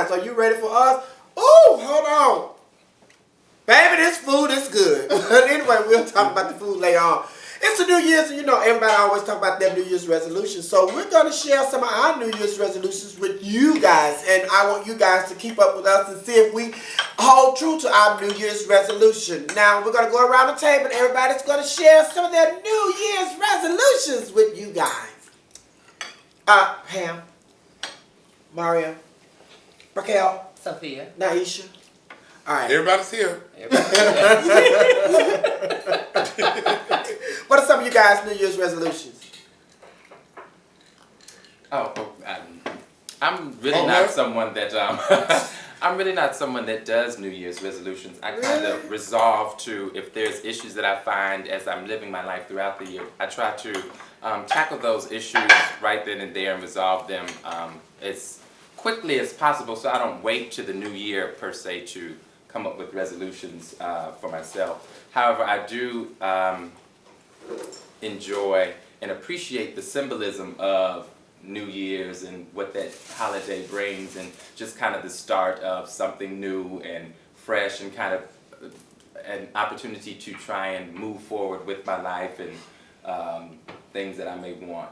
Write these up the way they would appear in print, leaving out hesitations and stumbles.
guys. Are you ready for us? Oh, hold on. Baby, this food is good. Anyway, we'll talk about the food later on. It's the New Year's, and you know everybody always talk about their New Year's resolutions. So we're going to share some of our New Year's resolutions with you guys. And I want you guys to keep up with us and see if we hold true to our New Year's resolution. Now, we're going to go around the table, and everybody's going to share some of their New Year's resolutions with you guys. Pam, Maria, Raquel, Sophia, Naisha. All right. Everybody's here. What are some of you guys' New Year's resolutions? I'm really not someone that I'm really not someone that does New Year's resolutions. I kind of resolve to, if there's issues that I find as I'm living my life throughout the year, I try to tackle those issues right then and there and resolve them as quickly as possible, so I don't wait to the new year per se to come up with resolutions for myself. However, I do enjoy and appreciate the symbolism of New Year's and what that holiday brings, and just kind of the start of something new and fresh, and kind of an opportunity to try and move forward with my life and things that I may want.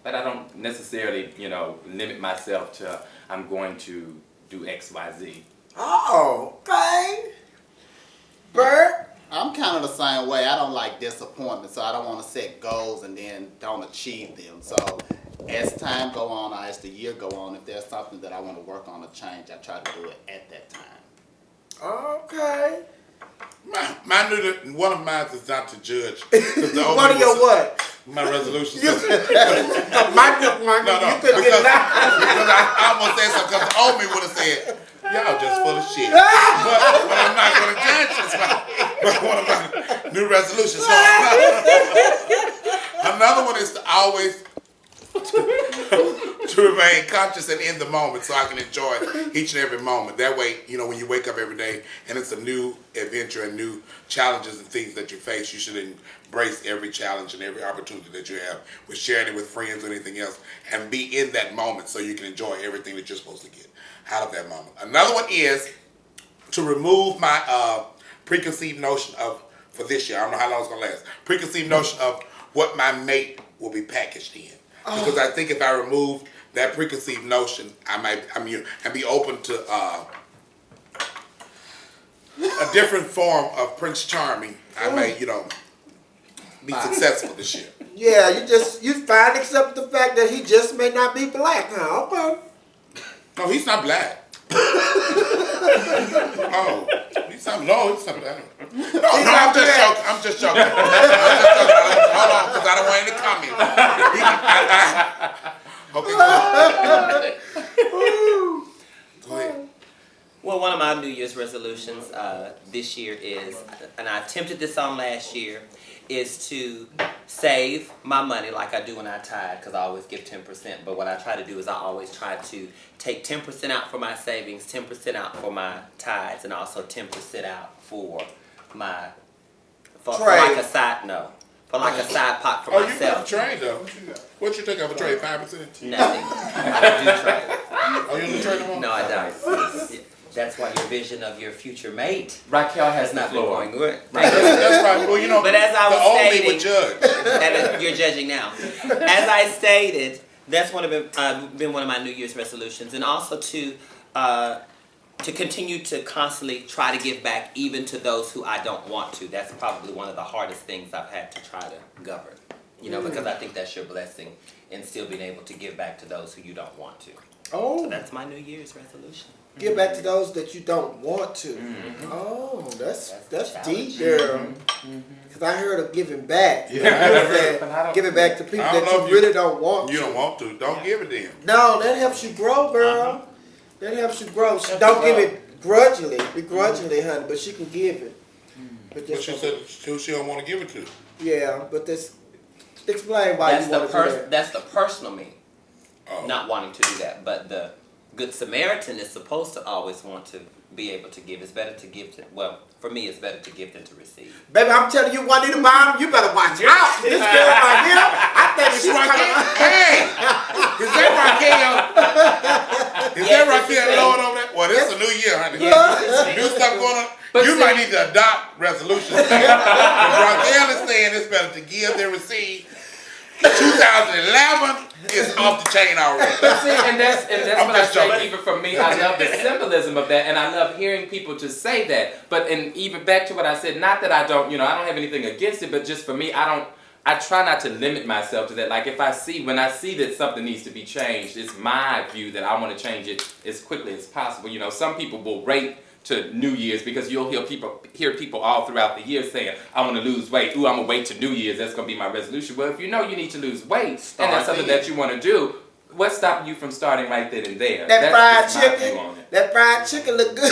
But I don't necessarily, limit myself to I'm going to do X, Y, Z. Oh, okay. Bert? I'm kind of the same way. I don't like disappointment, so I don't want to set goals and then don't achieve them. So as time go on, or as the year go on, if there's something that I want to work on or change, I try to do it at that time. Okay. One of mine is not to judge. One of your what? My resolution. My no, you couldn't get it out. Because I almost said something, because the old me would have said, y'all just full of shit. But I'm not going to judge this. But one of my new resolutions. So another one is to always to remain conscious and in the moment, so I can enjoy each and every moment. That way, when you wake up every day and it's a new adventure and new challenges and things that you face, you should embrace every challenge and every opportunity that you have with sharing it with friends or anything else, and be in that moment so you can enjoy everything that you're supposed to get out of that moment. Another one is to remove my preconceived notion of, for this year, I don't know how long it's going to last, preconceived notion of what my mate will be packaged in. Because I think if I remove that preconceived notion, I'd be open to a different form of Prince Charming. I may, be successful this year. Yeah, you finally accept the fact that he just may not be black, huh? Okay. No, he's not black. Oh, he's not black. No, I'm just joking. Hold on, because I don't want any comments. Okay. Go ahead. Well, one of my New Year's resolutions this year is, and I attempted this on last year, is to save my money like I do when I tithe, because I always give 10%. But what I try to do is I always try to take 10% out for my savings, 10% out for my tithes, and also 10% out for my like a side pot for myself. You got a trade though. What you take off a trade? 5%? Nothing. I don't do trade. Oh, you don't do trade no more? No, I don't. That's why your vision of your future mate, Raquel, has not been going good. That's right. Well, but as I was stating, would judge. And you're judging now. As I stated, that's been one of my New Year's resolutions, and also to continue to constantly try to give back, even to those who I don't want to. That's probably one of the hardest things I've had to try to govern. Because I think that's your blessing, in still being able to give back to those who you don't want to. Oh. So that's my New Year's resolution. Give back to those that you don't want to. Mm-hmm. Oh, that's deep, girl. Because I heard of giving back. Yeah. Giving back to people that you really don't want to. You don't want to. Don't give it to them. No, that helps you grow, girl. That helps you grow. Don't give it begrudgingly, honey, but she can give it. But she said who she don't want to give it to. Yeah, but explain why you want to do that. That's the personal me, not wanting to do that. But the Good Samaritan is supposed to always want to be able to give. It's better to give for me, it's better to give than to receive. Baby, I'm telling you, Juanita Bottom, you better watch out. This girl right here, I think she's Raquel. Hey, is that Raquel? Is that see that Lord over there? Well, this is a new year, honey. New stuff going on. But You see- might need to adopt resolutions. Raquel is saying it's better to give than receive. 2011 is off the chain already. But see, and that's I'm what I just say. joking. Even for me, I love the symbolism of that, and I love hearing people just say that. But and even back to what I said, not that I don't, I don't have anything against it, but just for me, I try not to limit myself to that. Like when I see that something needs to be changed, it's my view that I want to change it as quickly as possible. Some people will rate to New Year's because you'll hear people all throughout the year saying, I want to lose weight. Ooh, I'm going to wait to New Year's. That's going to be my resolution. Well, if you know you need to lose weight and that's something that you want to do, what's stopping you from starting right then and there? That That's fried just my view chicken, on it. that fried chicken look good.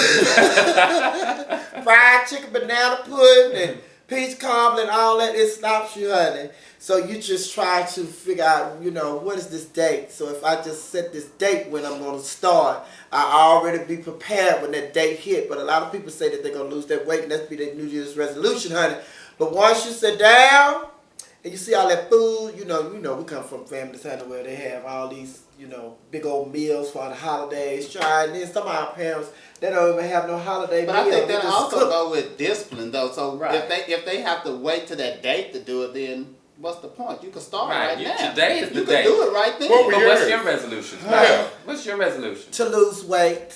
Fried chicken, banana pudding, and peach cobbler and all that, it stops you, honey. So you just try to figure out, what is this date? So if I just set this date when I'm going to start, I already be prepared when that date hit. But a lot of people say that they're going to lose that weight, and that's be their New Year's resolution, honey. But once you sit down and you see all that food, we come from families, honey, where they have all these, big old meals for the holidays. And then some of our parents, they don't even have no holiday But meal. I think They that just also cook. go with discipline though. So Right. if they have to wait to that date to do it, then what's the point? You can start Right. right now. Today is the you day. can do it right then. What were But yours? what's your resolution? Yeah. What's your resolution? To lose weight.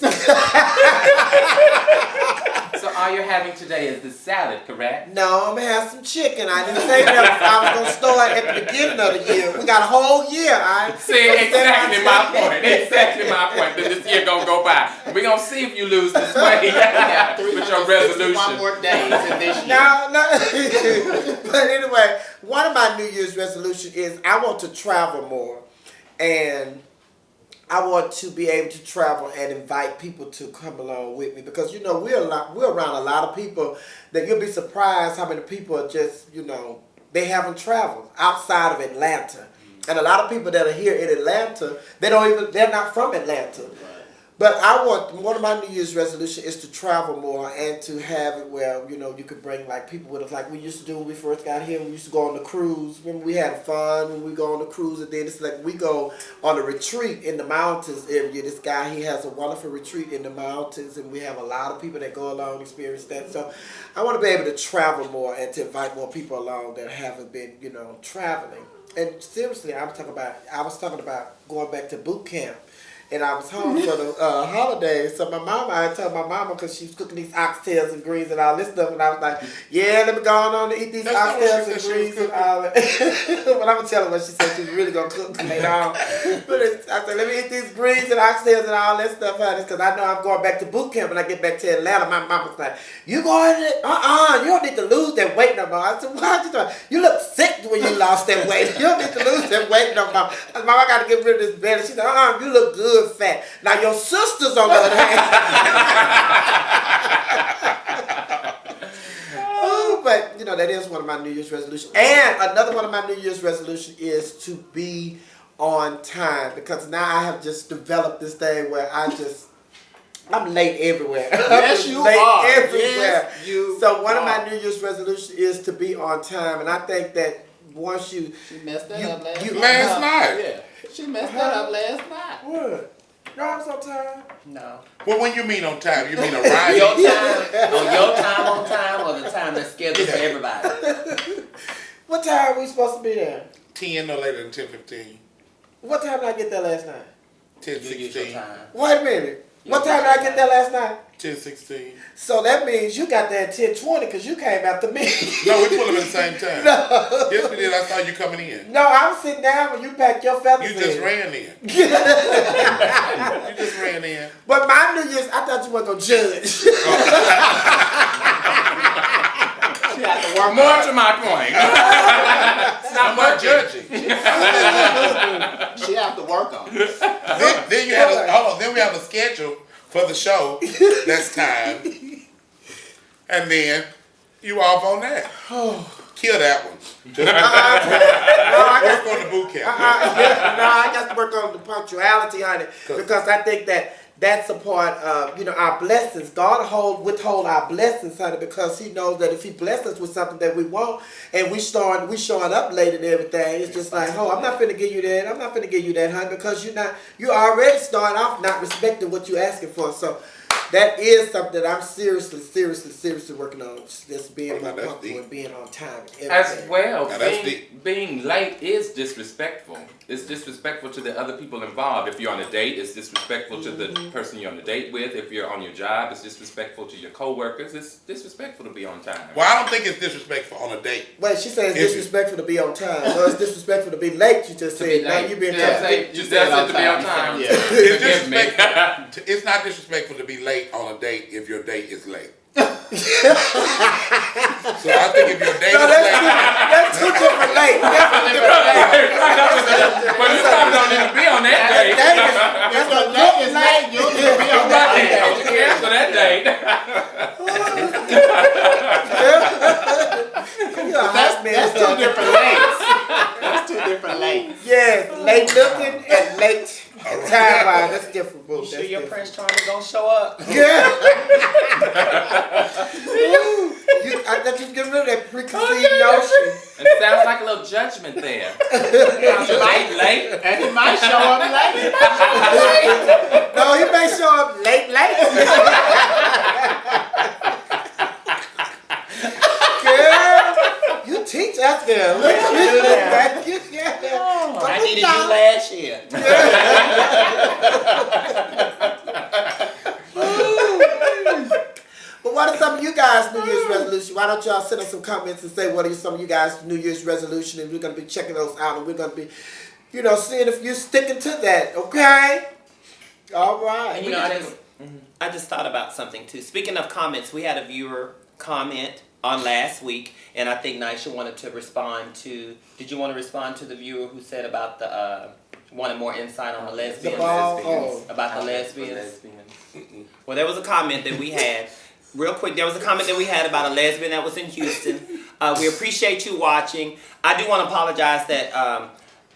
So all you're having today is the salad, correct? No, I'm gonna have some chicken. I didn't say that I was gonna start at the beginning of the year. We got a whole year, all right? See, exactly my point. Exactly my point. That this year gonna go by. We're gonna see if you lose this weight with your 361 resolution. more days in this year. No. But anyway, one of my New Year's resolution is I want to travel more, and I want to be able to travel and invite people to come along with me because we're around a lot of people that you'll be surprised how many people are just they haven't traveled outside of Atlanta, and a lot of people that are here in Atlanta they're not from Atlanta. But one of my New Year's resolution is to travel more and to have it where, you could bring like people with us like we used to do when we first got here. We used to go on the cruise. Remember we had fun when we go on the cruise, and then it's like we go on a retreat in the mountains area. This guy, he has a wonderful retreat in the mountains, and we have a lot of people that go along and experience that. So I want to be able to travel more and to invite more people along that haven't been, traveling. And seriously, I was talking about going back to boot camp. And I was home for the holidays, so I told my mama because she was cooking these oxtails and greens and all this stuff, and I was like, yeah, let me go on to eat these That's not what oxtails she and said she greens was and all that. But I'm going to tell her what she said she was really going to cook later on. But I said, let me eat these greens and oxtails and all that stuff, honey, because I know I'm going back to boot camp when I get back to Atlanta. My mama's like, you going to, you don't need to lose that weight no more. I said, why you doing? You look sick when you lost that weight. You don't need to lose that weight no more. I said, Mama, I got to get rid of this belly. She said, you look good fat. Now your sisters on the other hand. Oh, but that is one of my New Year's resolutions. And another one of my New Year's resolutions is to be on time, because now I have just developed this thing where I'm late everywhere. Yes, you late are. everywhere. Yes, you So one of are. my New Year's resolutions is to be on time, and I think that once you She messed that up last you- night. Last night. Yeah. She messed that up last night. what? No, I'm so tired. No. Well, when you mean on time, you mean arriving? Your time, on time, or the time that's scheduled for everybody. What time are we supposed to be there? 10 no later than 10:15. What time did I get there last night? 10:16. Your time. Wait a minute. What time did I get there last night? 10:16. So that means you got there at 10:20 because you came after me. No, we pulled them at the same time. No. Yes, we did. I saw you coming in. No, I was sitting down when you packed your feathers You just in. ran in. You just ran in. But my New Year's, I thought you weren't going to judge. She had to work More to my point. It's not I'm not much. judging. She have to work on it. Then you have hold on. Then we have a schedule for the show. That's time. And then you off on that. Kill that one. No, I Work on the boot camp. I got to work on the punctuality, honey, because I think that that's a part of, our blessings. God withhold our blessings, honey, because He knows that if He blesses us with something that we want, and we showing up late and everything, it's just like, I'm not finna give you that. I'm not finna give you that, honey, because you already starting off not respecting what you're asking for. So that is something that I'm seriously working on. Just being more comfortable and being on time. As well, Now, that's being late is disrespectful. It's disrespectful to the other people involved. If you're on a date, it's disrespectful to the person you're on a date with. If you're on your job, it's disrespectful to your coworkers. It's disrespectful to be on time. Well, I don't think it's disrespectful on a date. Wait, she says it's disrespectful to be on time. No, it's disrespectful to be late. You just said. Now you being You said to be on time. Yeah. It's disrespectful. It's not disrespectful to be late on a date if your date is late. So I think if your date is late, that's two different late. Well, you probably don't need to be on that date. If your date is late, you need to be on that date. You cancel that date. That's two different lates. That's two different lates. Yes, late looking and late time wise. That's different, boo. You sure your Prince Charming gonna show up? Yeah. I thought you was getting rid of that preconceived notion. It sounds like a little judgment there. Late. And he might show up late. No, he may show up late. Girl, you teach us, girl. I needed you last year. But what are some of you guys' New Year's resolutions? Why don't y'all send us some comments and say what are some of you guys' New Year's resolutions, and we're going to be checking those out, and we're going to be, seeing if you're sticking to that, okay? All right. And I just thought about something too. Speaking of comments, we had a viewer comment on last week, and I think Nisha wanted to respond to. Did you want to respond to the viewer who said about the wanted more insight on the lesbians? About the lesbians. Well, there was a comment that we had. Real quick, there was a comment that we had about a lesbian that was in Houston. We appreciate you watching. I do want to apologize that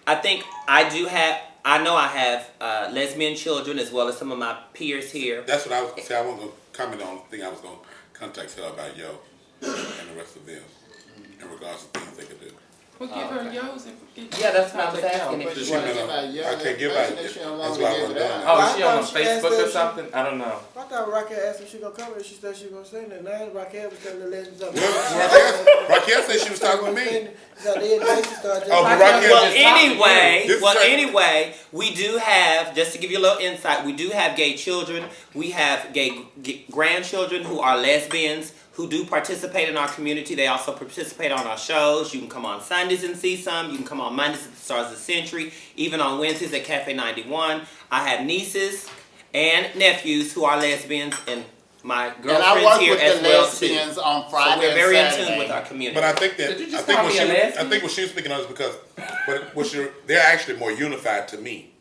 I know I have lesbian children as well as some of my peers here. that's what I was saying. I wasn't going to comment on the thing. I was going to contact her about Yo and the rest of them in regards to things they could do. Well, give her yo's and Yeah, that's what I was asking. But If she you wanna wanna- give out I can't give out. That's That's why why I I wasn't doing that. Oh, is she I on thought she asked Facebook or that something? I don't know. I thought Raquel asked if she gonna come, and she said she gonna say that. Now Raquel was telling the legends up. Raquel said she was talking with me. So then Jason started Oh, but just- Raquel- Anyway, we do have, just to give you a little insight, we do have gay children. We have gay grandchildren who are lesbians who do participate in our community. They also participate on our shows. You can come on Sundays and see some. You can come on Mondays at the Stars of the Century. Even on Wednesdays at Cafe 91. I have nieces and nephews who are lesbians, and my And I girlfriends work here with as the well too. lesbians on So Friday we're very in and tune Saturday. with our community. But I think that Did you just call me a lesbian? I think what she was speaking of is because, they're actually more unified to me.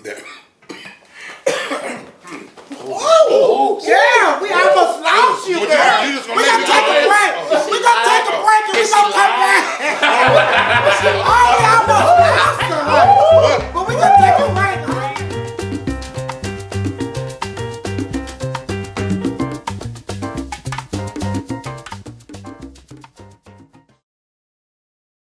That- Oh, yeah, we almost lost you, But girl. you just We gonna gotta make take a it break. We gonna take a break and we gonna come back. Oh